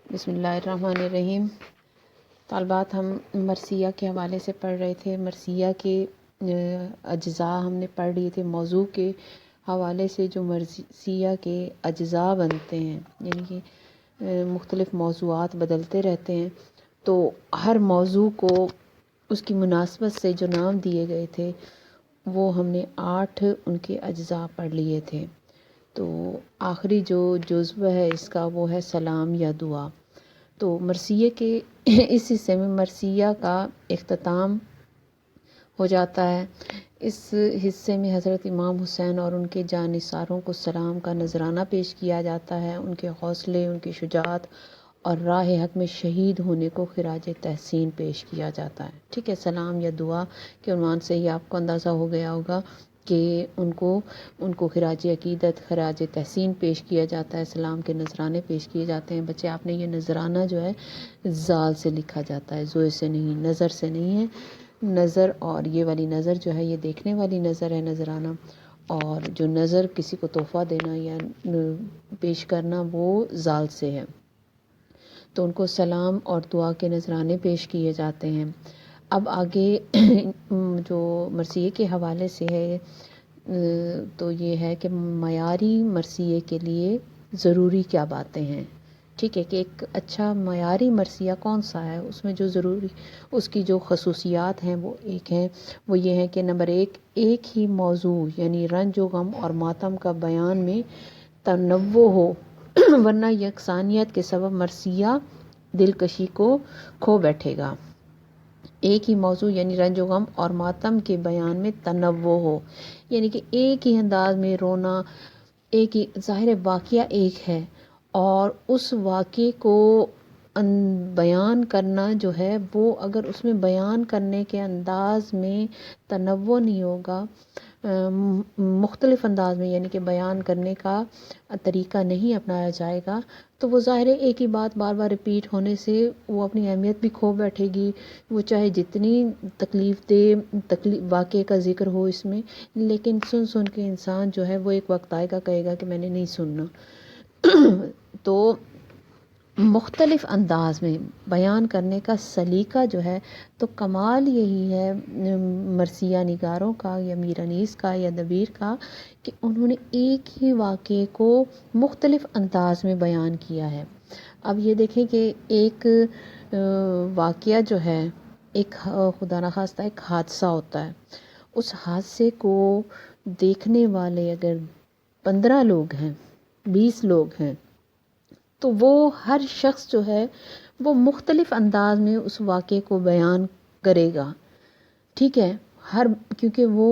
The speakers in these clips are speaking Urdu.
بسم اللہ الرحمن الرحیم۔ طالبات، ہم مرثیہ کے حوالے سے پڑھ رہے تھے۔ مرثیہ کے اجزاء ہم نے پڑھ لیے تھے۔ موضوع کے حوالے سے جو مرثیہ کے اجزاء بنتے ہیں، یعنی کہ مختلف موضوعات بدلتے رہتے ہیں، تو ہر موضوع کو اس کی مناسبت سے جو نام دیے گئے تھے وہ ہم نے 8 ان کے اجزاء پڑھ لیے تھے۔ تو آخری جو جزو ہے اس کا وہ ہے سلام یا دعا۔ تو مرثیے کے اس حصے میں مرثیہ کا اختتام ہو جاتا ہے۔ اس حصے میں حضرت امام حسین اور ان کے جانثاروں کو سلام کا نذرانہ پیش کیا جاتا ہے، ان کے حوصلے، ان کی شجاعت اور راہ حق میں شہید ہونے کو خراج تحسین پیش کیا جاتا ہے۔ ٹھیک ہے، سلام یا دعا کے عنوان سے ہی آپ کو اندازہ ہو گیا ہوگا کہ ان کو خراج عقیدت، خراج تحسین پیش کیا جاتا ہے، سلام کے نذرانے پیش کیے جاتے ہیں۔ بچے آپ نے یہ نذرانہ جو ہے زال سے لکھا جاتا ہے، زوئے سے نہیں، نظر سے نہیں ہے۔ نظر، اور یہ والی نظر جو ہے یہ دیکھنے والی نظر ہے، نذرانہ، اور جو نظر کسی کو تحفہ دینا یا پیش کرنا وہ زال سے ہے۔ تو ان کو سلام اور دعا کے نذرانے پیش کیے جاتے ہیں۔ اب آگے جو مرثیے کے حوالے سے ہے تو یہ ہے کہ معیاری مرثیے کے لیے ضروری کیا باتیں ہیں۔ ٹھیک ہے، کہ ایک اچھا معیاری مرثیہ کون سا ہے، اس میں جو ضروری اس کی جو خصوصیات ہیں وہ یہ ہے کہ نمبر 1، ایک ہی موضوع یعنی رنج و غم اور ماتم کا بیان میں تنوع ہو، ورنہ یکسانیت کے سبب مرثیہ دلکشی کو کھو بیٹھے گا۔ ایک ہی موضوع یعنی رنج و غم اور ماتم کے بیان میں تنوع ہو، یعنی کہ ایک ہی انداز میں رونا، ایک ہی ظاہر واقعہ ایک ہے، اور اس واقعے کو بیان کرنا جو ہے وہ اگر اس میں بیان کرنے کے انداز میں تنوع نہیں ہوگا، مختلف انداز میں یعنی کہ بیان کرنے کا طریقہ نہیں اپنایا جائے گا، تو وہ ظاہر ہے ایک ہی بات بار بار ریپیٹ ہونے سے وہ اپنی اہمیت بھی کھو بیٹھے گی۔ وہ چاہے جتنی تکلیف دہ واقعے کا ذکر ہو اس میں، لیکن سن سن کے انسان جو ہے وہ ایک وقت آئے گا کہے گا کہ میں نے نہیں سننا۔ تو مختلف انداز میں بیان کرنے کا سلیقہ جو ہے، تو کمال یہی ہے مرثیہ نگاروں کا یا میر انیس کا یا دبیر کا، کہ انہوں نے ایک ہی واقعے کو مختلف انداز میں بیان کیا ہے۔ اب یہ دیکھیں کہ ایک واقعہ جو ہے، ایک خدا نخواستہ ایک حادثہ ہوتا ہے، اس حادثے کو دیکھنے والے اگر 15 لوگ ہیں، 20 لوگ ہیں، تو وہ ہر شخص جو ہے وہ مختلف انداز میں اس واقعے کو بیان کرے گا۔ ٹھیک ہے، کیونکہ وہ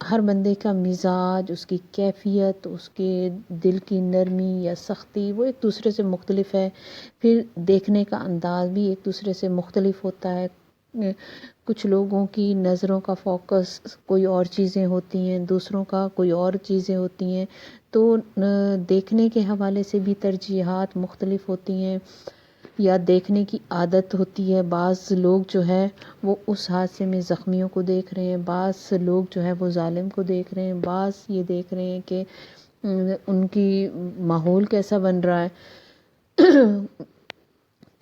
ہر بندے کا مزاج، اس کی کیفیت، اس کے دل کی نرمی یا سختی وہ ایک دوسرے سے مختلف ہے۔ پھر دیکھنے کا انداز بھی ایک دوسرے سے مختلف ہوتا ہے۔ کچھ لوگوں کی نظروں کا فوکس کوئی اور چیزیں ہوتی ہیں، دوسروں کا کوئی اور چیزیں ہوتی ہیں، تو دیکھنے کے حوالے سے بھی ترجیحات مختلف ہوتی ہیں، یا دیکھنے کی عادت ہوتی ہے۔ بعض لوگ جو ہے وہ اس حادثے میں زخمیوں کو دیکھ رہے ہیں، بعض لوگ جو ہے وہ ظالم کو دیکھ رہے ہیں، بعض یہ دیکھ رہے ہیں کہ ان کی ماحول کیسا بن رہا ہے۔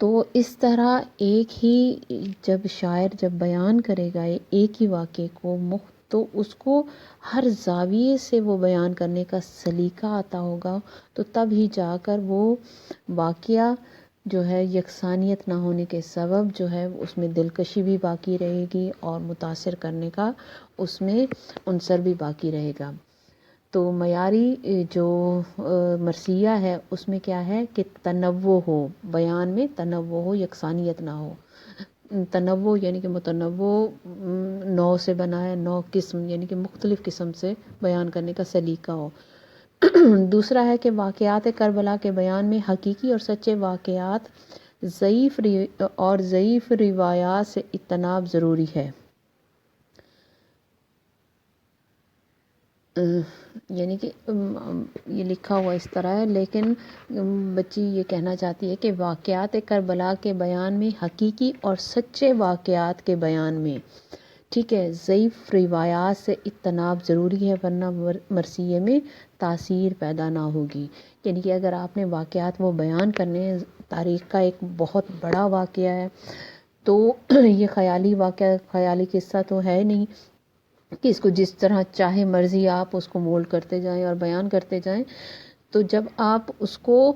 تو اس طرح ایک ہی جب شاعر جب بیان کرے گا ایک ہی واقعے کو، تو اس کو ہر زاویے سے وہ بیان کرنے کا سلیقہ آتا ہوگا، تو تب ہی جا کر وہ واقعہ جو ہے یکسانیت نہ ہونے کے سبب جو ہے اس میں دلکشی بھی باقی رہے گی اور متاثر کرنے کا اس میں عنصر بھی باقی رہے گا۔ تو معیاری جو مرثیہ ہے اس میں کیا ہے کہ تنوع ہو، بیان میں تنوع ہو، یکسانیت نہ ہو۔ تنوع یعنی کہ متنوع نوع سے بنا ہے، نوع قسم یعنی کہ مختلف قسم سے بیان کرنے کا سلیقہ ہو۔ دوسرا ہے کہ واقعات کربلا کے بیان میں حقیقی اور سچے واقعات، ضعیف روایات سے اجتناب ضروری ہے۔ یعنی کہ یہ لکھا ہوا اس طرح ہے، لیکن بچی یہ کہنا چاہتی ہے کہ واقعات کربلا کے بیان میں حقیقی اور سچے واقعات کے بیان میں، ٹھیک ہے، ضعیف روایات سے اجتناب ضروری ہے، ورنہ مرثیے میں تاثیر پیدا نہ ہوگی۔ یعنی کہ اگر آپ نے واقعات وہ بیان کرنے ہیں، تاریخ کا ایک بہت بڑا واقعہ ہے، تو یہ خیالی واقعہ، خیالی قصہ تو ہے نہیں کہ اس کو جس طرح چاہے مرضی آپ اس کو مولڈ کرتے جائیں اور بیان کرتے جائیں۔ تو جب آپ اس کو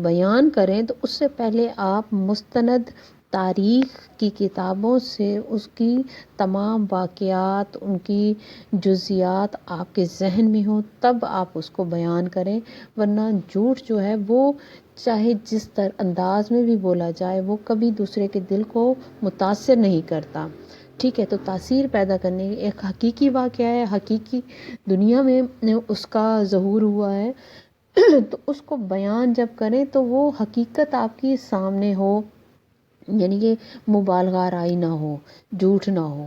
بیان کریں تو اس سے پہلے آپ مستند تاریخ کی کتابوں سے اس کی تمام واقعات، ان کی جزیات آپ کے ذہن میں ہوں، تب آپ اس کو بیان کریں، ورنہ جھوٹ جو ہے وہ چاہے جس طرح انداز میں بھی بولا جائے وہ کبھی دوسرے کے دل کو متاثر نہیں کرتا۔ ٹھیک ہے، تو تاثیر پیدا کرنے کی ایک حقیقی واقعہ ہے، حقیقی دنیا میں اس کا ظہور ہوا ہے، تو اس کو بیان جب کریں تو وہ حقیقت آپ کی سامنے ہو، یعنی کہ مبالغہ آرائی نہ ہو، جھوٹ نہ ہو۔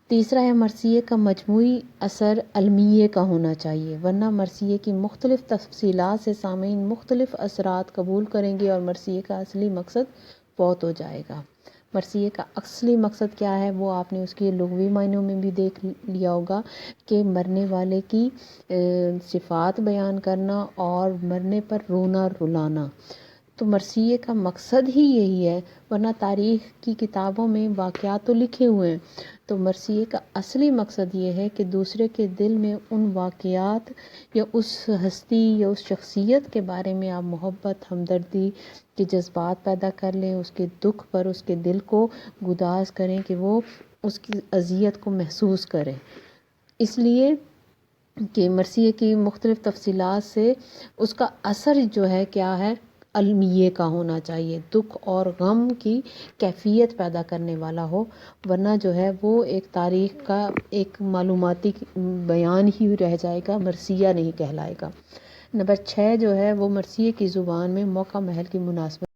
تیسرا ہے مرثیے کا مجموعی اثر المیہ کا ہونا چاہیے، ورنہ مرثیے کی مختلف تفصیلات سے سامعین مختلف اثرات قبول کریں گے اور مرثیے کا اصلی مقصد فوت ہو جائے گا۔ مرثیے کا اصلی مقصد کیا ہے وہ آپ نے اس کے لغوی معنوں میں بھی دیکھ لیا ہوگا کہ مرنے والے کی صفات بیان کرنا اور مرنے پر رونا رلانا۔ تو مرثیے کا مقصد ہی یہی ہے، ورنہ تاریخ کی کتابوں میں واقعات تو لکھے ہوئے ہیں، تو مرثیے کا اصلی مقصد یہ ہے کہ دوسرے کے دل میں ان واقعات یا اس ہستی یا اس شخصیت کے بارے میں آپ محبت، ہمدردی کے جذبات پیدا کر لیں، اس کے دکھ پر اس کے دل کو گداز کریں کہ وہ اس کی اذیت کو محسوس کرے۔ اس لیے کہ مرثیے کی مختلف تفصیلات سے اس کا اثر جو ہے کیا ہے، المیہ کا ہونا چاہیے، دکھ اور غم کی کیفیت پیدا کرنے والا ہو، ورنہ جو ہے وہ ایک تاریخ کا ایک معلوماتی بیان ہی رہ جائے گا، مرثیہ نہیں کہلائے گا۔ نمبر 6 جو ہے وہ مرثیے کی زبان میں موقع محل کی مناسبت